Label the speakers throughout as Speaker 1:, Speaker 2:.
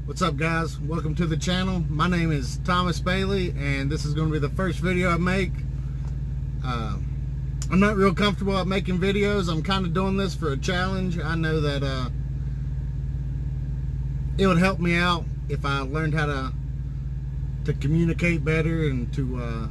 Speaker 1: What's up, guys? Welcome to the channel. My name is Thomas Bailey, and this is going to be the first video I make. I'm not real comfortable at making videos. I'm kind of doing this for a challenge. I know that it would help me out if I learned how to communicate better and to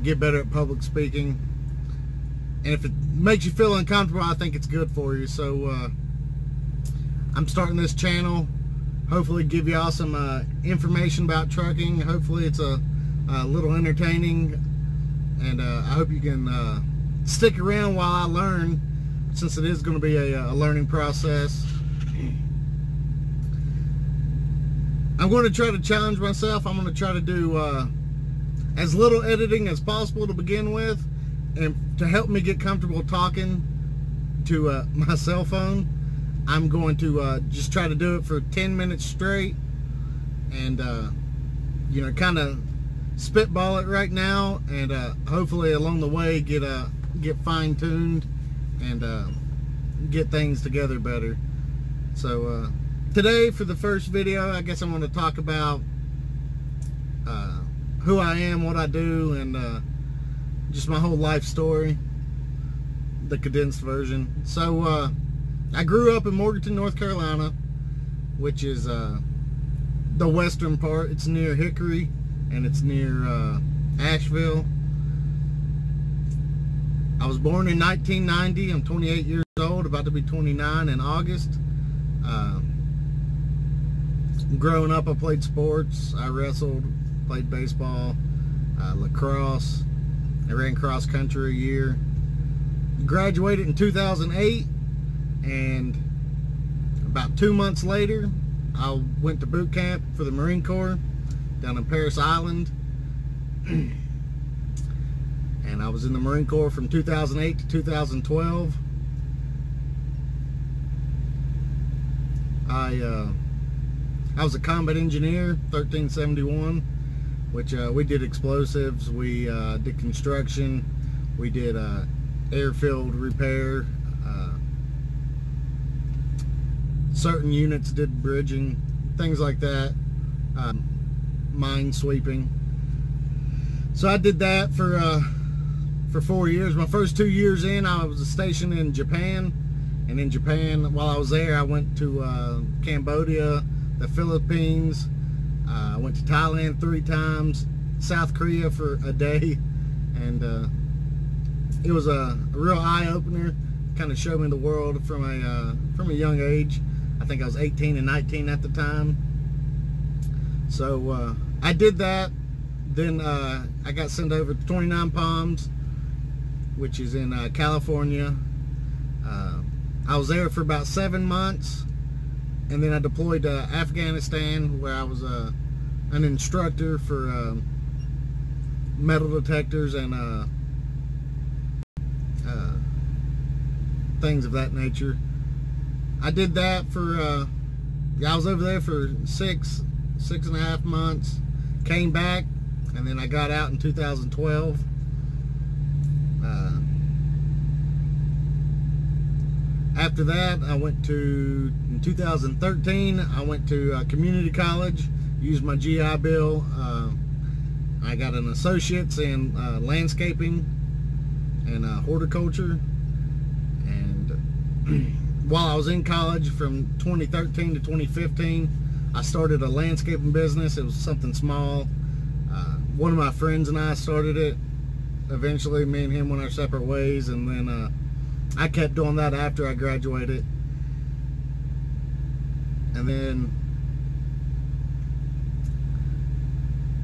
Speaker 1: get better at public speaking. And if it makes you feel uncomfortable, I think it's good for you. So I'm starting this channel, hopefully give y'all some information about trucking. Hopefully it's a little entertaining, and I hope you can stick around while I learn, since it is going to be a learning process. I'm going to try to challenge myself. I'm going to try to do as little editing as possible to begin with, and to help me get comfortable talking to my cell phone, I'm going to just try to do it for 10 minutes straight, and kind of spitball it right now, and hopefully along the way get fine-tuned and get things together better. So today, for the first video, I guess I'm going to talk about who I am, what I do, and just my whole life story, the condensed version. So I grew up in Morganton, North Carolina, which is the western part. It's near Hickory, and it's near Asheville. I was born in 1990. I'm 28 years old, about to be 29 in August. Growing up, I played sports. I wrestled, played baseball, lacrosse. I ran cross country a year. Graduated in 2008. And about 2 months later, I went to boot camp for the Marine Corps down in Parris Island. And I was in the Marine Corps from 2008 to 2012. I was a combat engineer, 1371, which we did explosives, we did construction, we did airfield repair. Certain units did bridging, things like that, mine sweeping. So I did that for 4 years. My first 2 years in, I was stationed in Japan, and in Japan, while I was there, I went to Cambodia, the Philippines. I went to Thailand 3 times, South Korea for a day, and it was a real eye-opener. Kind of showed me the world from a young age. I think I was 18 and 19 at the time. So I did that. Then I got sent over to 29 Palms, which is in California. I was there for about 7 months, and then I deployed to Afghanistan, where I was an instructor for metal detectors and things of that nature. I did that for I was over there for six and a half months, came back, and then I got out in 2012. After that, in 2013, I went to community college, used my GI Bill. I got an associate's in landscaping and horticulture. And while I was in college, from 2013 to 2015, I started a landscaping business. It was something small. One of my friends and I started it. Eventually, me and him went our separate ways, and then I kept doing that after I graduated. And then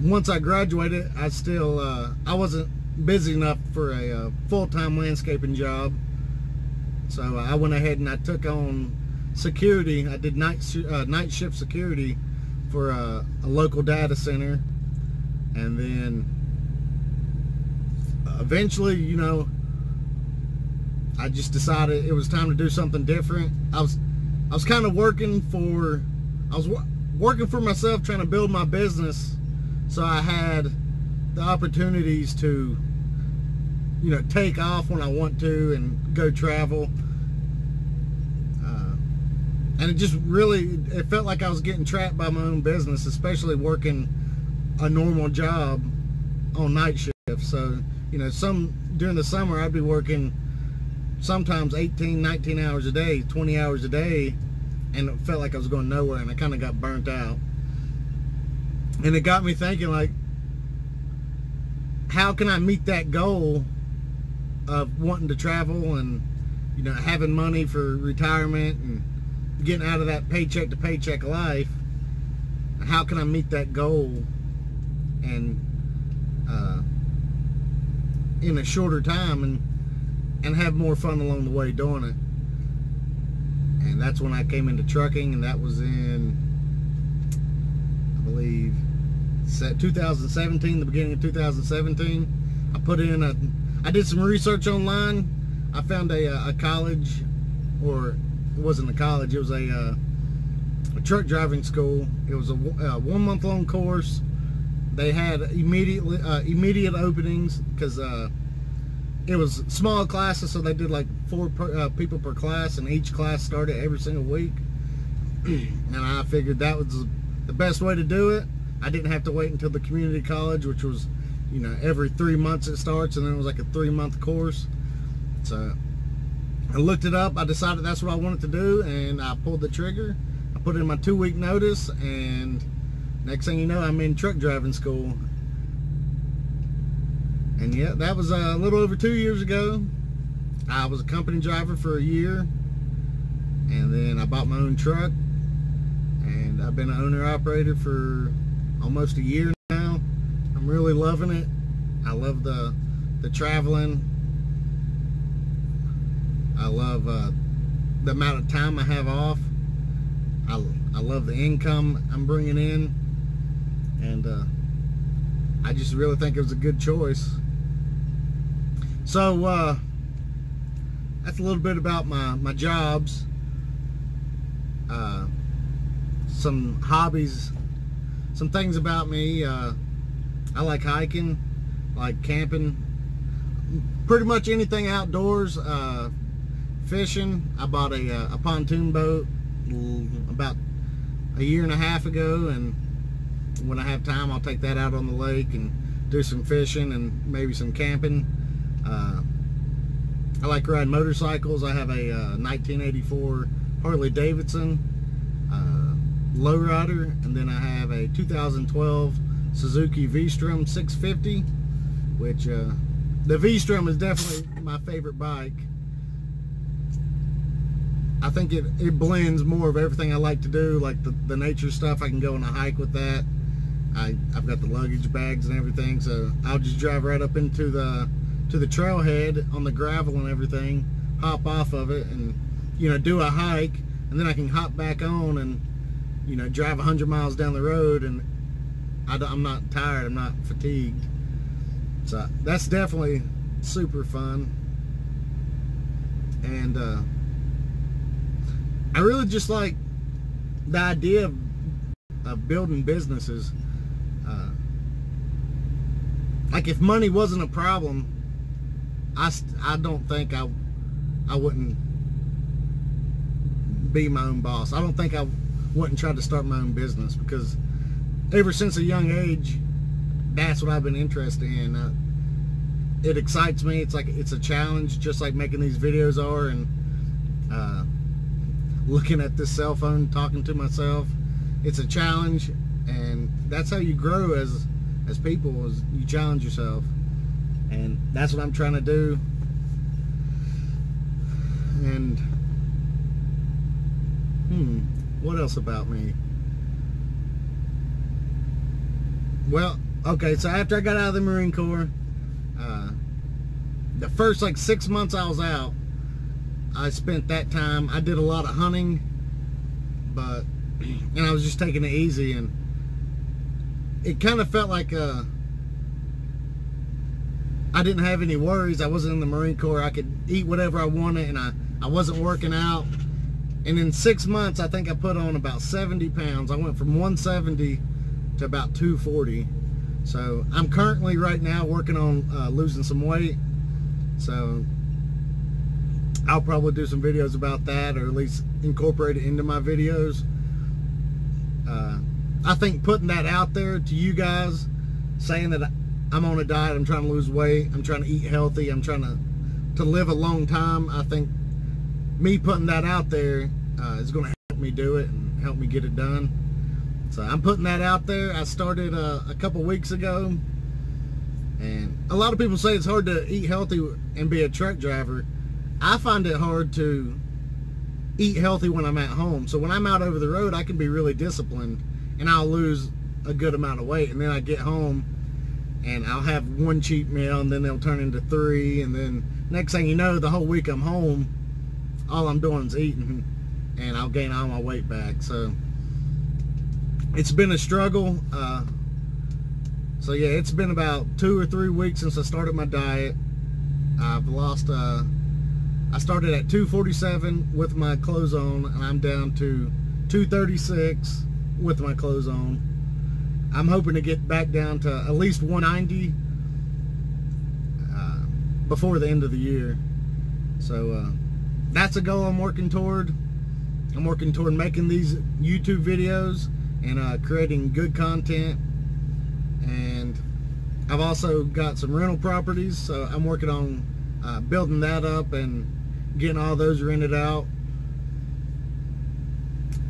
Speaker 1: once I graduated, I wasn't busy enough for a full-time landscaping job. So I went ahead and I took on security. I did night shift security for a local data center, and then eventually, I just decided it was time to do something different. I was kind of working for myself, trying to build my business, so I had the opportunities to take off when I want to and go travel. And it just really, it felt like I was getting trapped by my own business, especially working a normal job on night shift. So, you know, during the summer I'd be working sometimes 18, 19 hours a day, 20 hours a day, and it felt like I was going nowhere, and I kind of got burnt out. And it got me thinking, like, how can I meet that goal of wanting to travel and, you know, having money for retirement and getting out of that paycheck to paycheck life? How can I meet that goal and in a shorter time and have more fun along the way doing it? And that's when I came into trucking, and that was in, I believe, 2017, the beginning of 2017. I did some research online. I found a college, or it wasn't a college, it was a truck driving school. It was a 1 month long course. They had immediate openings because it was small classes, so they did like 4 people per class, and each class started every single week. And I figured that was the best way to do it. I didn't have to wait until the community college, which was, you know, every 3 months it starts, and then it was like a 3-month course. So I looked it up. I decided that's what I wanted to do, and I pulled the trigger. I put in my 2-week notice, and next thing you know, I'm in truck driving school. And yeah, that was a little over 2 years ago. I was a company driver for a year, and then I bought my own truck, and I've been an owner-operator for almost a year now. I'm really loving it. I love the traveling. I love the amount of time I have off. I love the income I'm bringing in, and I just really think it was a good choice. So that's a little bit about my jobs, some hobbies, some things about me. I like hiking, like camping, pretty much anything outdoors. Fishing. I bought a pontoon boat about a year and a half ago, and when I have time I'll take that out on the lake and do some fishing and maybe some camping. I like riding motorcycles. I have a 1984 Harley Davidson lowrider, and then I have a 2012 Suzuki V-Strom 650, which the V-Strom is definitely my favorite bike. I think it blends more of everything I like to do, like the nature stuff. I can go on a hike with that. I've got the luggage bags and everything, so I'll just drive right up into the trailhead on the gravel and everything, hop off of it, and, you know, do a hike, and then I can hop back on and, you know, drive 100 miles down the road, and I'm not tired, I'm not fatigued. So that's definitely super fun. And I really just like the idea of building businesses. Like, if money wasn't a problem, I don't think I wouldn't be my own boss. I don't think I wouldn't try to start my own business, because ever since a young age, that's what I've been interested in. It excites me. It's like, it's a challenge, just like making these videos are, and looking at this cell phone, talking to myself. It's a challenge, and that's how you grow as people, is you challenge yourself. And that's what I'm trying to do. And what else about me? Well, okay, so after I got out of the Marine Corps, the first like 6 months I was out, I spent that time, I did a lot of hunting, and I was just taking it easy, and it kind of felt like I didn't have any worries. I wasn't in the Marine Corps. I could eat whatever I wanted, and I wasn't working out. And in 6 months, I think I put on about 70 pounds. I went from 170 to about 240. So I'm currently right now working on losing some weight. So I'll probably do some videos about that, or at least incorporate it into my videos. I think putting that out there to you guys, saying that I'm on a diet, I'm trying to lose weight, I'm trying to eat healthy, I'm trying to live a long time, I think me putting that out there is going to help me do it and help me get it done. So I'm putting that out there. I started a couple weeks ago, and a lot of people say it's hard to eat healthy and be a truck driver. I find it hard to eat healthy when I'm at home. So when I'm out over the road, I can be really disciplined, and I'll lose a good amount of weight, and then I get home and I'll have one cheat meal, and then they'll turn into 3, and then next thing you know, the whole week I'm home, all I'm doing is eating, and I'll gain all my weight back. So it's been a struggle. So yeah, it's been about 2 or 3 weeks since I started my diet. I've lost I started at 247 with my clothes on, and I'm down to 236 with my clothes on. I'm hoping to get back down to at least 190 before the end of the year. So that's a goal I'm working toward. I'm working toward making these YouTube videos and creating good content. And I've also got some rental properties, so I'm working on building that up and getting all those rented out.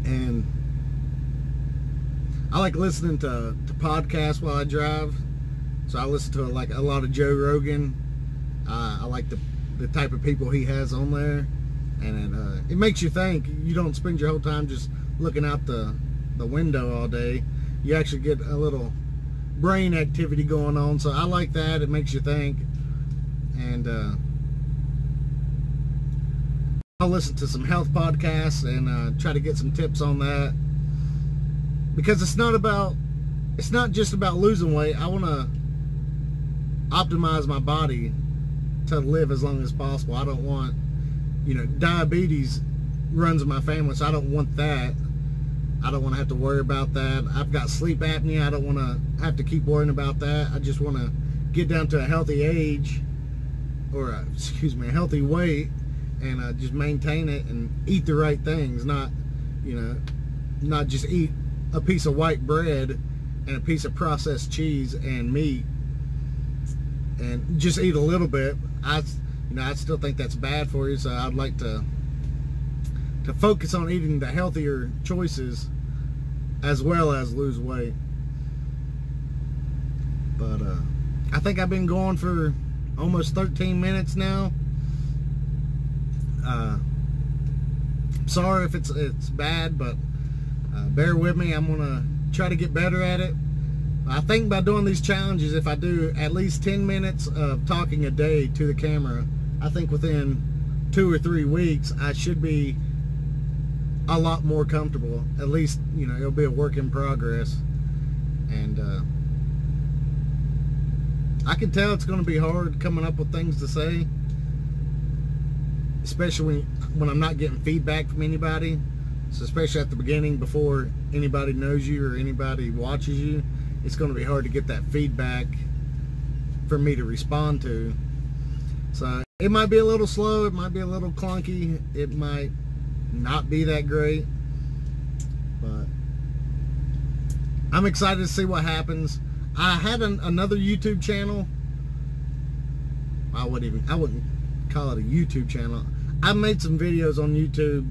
Speaker 1: And I like listening to podcasts while I drive, so I listen to like a lot of Joe Rogan. I like the type of people he has on there, and it makes you think. You don't spend your whole time just looking out the window all day. You actually get a little brain activity going on, so I like that. It makes you think. And I'll listen to some health podcasts and try to get some tips on that, because it's not just about losing weight. I want to optimize my body to live as long as possible. I don't want, diabetes runs in my family, so I don't want that. I don't want to have to worry about that. I've got sleep apnea. I don't want to have to keep worrying about that. I just want to get down to a healthy age, or a healthy weight, and just maintain it and eat the right things. Not just eat a piece of white bread and a piece of processed cheese and meat, and just eat a little bit. I still think that's bad for you. So I'd like to focus on eating the healthier choices as well as lose weight. But I think I've been going for almost 13 minutes now. Sorry if it's bad, but bear with me. I'm gonna try to get better at it. I think by doing these challenges, if I do at least 10 minutes of talking a day to the camera, I think within 2 or 3 weeks I should be a lot more comfortable. At least, it'll be a work in progress. And I can tell it's going to be hard coming up with things to say, especially when I'm not getting feedback from anybody. So especially at the beginning, before anybody knows you or anybody watches you, it's going to be hard to get that feedback for me to respond to. So it might be a little slow, it might be a little clunky, it might not be that great, but I'm excited to see what happens. I had another YouTube channel. I wouldn't call it a YouTube channel. I made some videos on YouTube,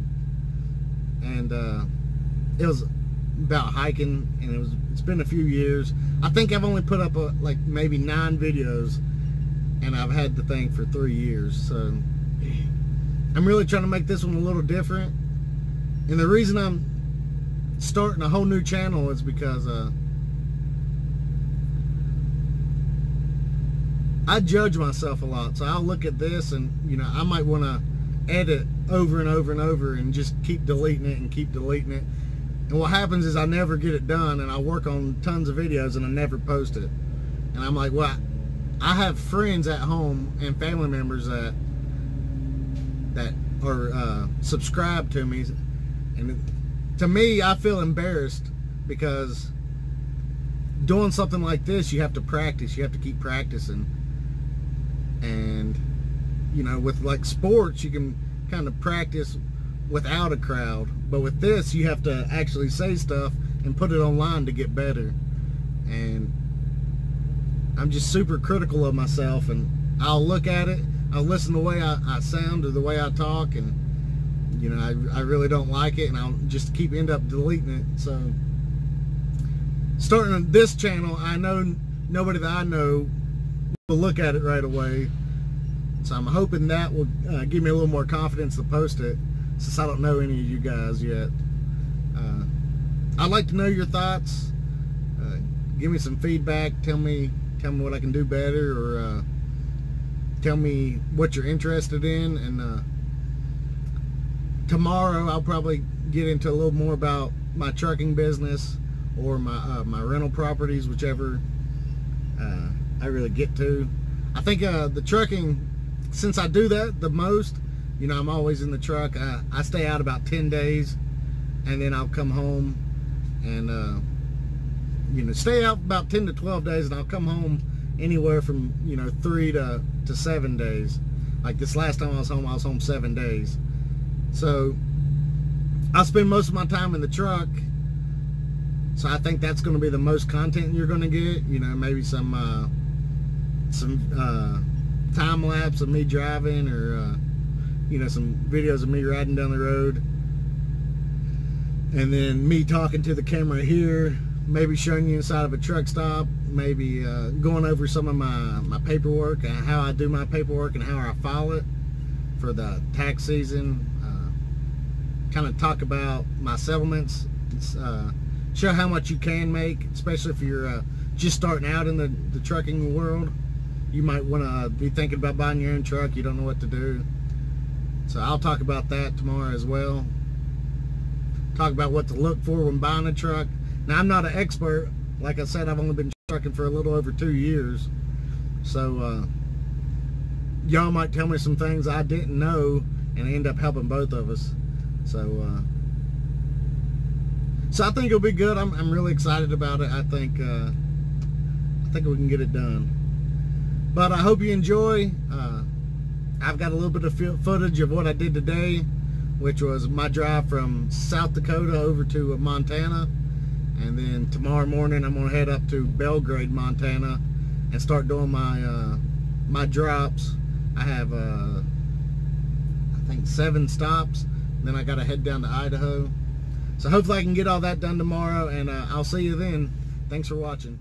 Speaker 1: and it was about hiking, and it's been a few years. I think I've only put up like maybe 9 videos, and I've had the thing for 3 years. So I'm really trying to make this one a little different. And the reason I'm starting a whole new channel is because I judge myself a lot. So I'll look at this and, I might want to edit over and over and over and just keep deleting it and keep deleting it. And what happens is I never get it done, and I work on tons of videos and I never post it. And I'm like, well, I have friends at home and family members that are subscribed to me, and to me, I feel embarrassed, because doing something like this, you have to practice, you have to keep practicing. And with like sports, you can kind of practice without a crowd, but with this you have to actually say stuff and put it online to get better. And I'm just super critical of myself, and I'll look at it, I'll listen to the way I sound or the way I talk, and you know, I really don't like it, and I'll just end up deleting it. So starting on this channel, I know nobody that I know will look at it right away, so I'm hoping that will give me a little more confidence to post it, since I don't know any of you guys yet. I'd like to know your thoughts. Give me some feedback. Tell me what I can do better, or tell me what you're interested in. And tomorrow I'll probably get into a little more about my trucking business, or my rental properties, whichever I really get to. I think the trucking, since I do that the most, you know, I'm always in the truck. I stay out about 10 days, and then I'll come home and you know, stay out about 10 to 12 days, and I'll come home anywhere from, you know, 3 to 7 days. Like this last time I was home 7 days. So I'll spend most of my time in the truck. So I think that's going to be the most content you're going to get. You know, maybe some time lapse of me driving, or you know, some videos of me riding down the road, and then me talking to the camera here, maybe showing you inside of a truck stop, maybe going over some of my paperwork, how I do my paperwork and how I file it for the tax season. Kind of talk about my settlements, show how much you can make, especially if you're just starting out in the trucking world. You might want to be thinking about buying your own truck. You don't know what to do. So I'll talk about that tomorrow as well. Talk about what to look for when buying a truck. Now, I'm not an expert. Like I said, I've only been trucking for a little over 2 years. So y'all might tell me some things I didn't know, and end up helping both of us. So I think it'll be good. I'm really excited about it. I think we can get it done. But I hope you enjoy. I've got a little bit of footage of what I did today, which was my drive from South Dakota over to Montana. And then tomorrow morning I'm going to head up to Belgrade, Montana, and start doing my drops. I have I think 7 stops. And then I got to head down to Idaho. So hopefully I can get all that done tomorrow, and I'll see you then. Thanks for watching.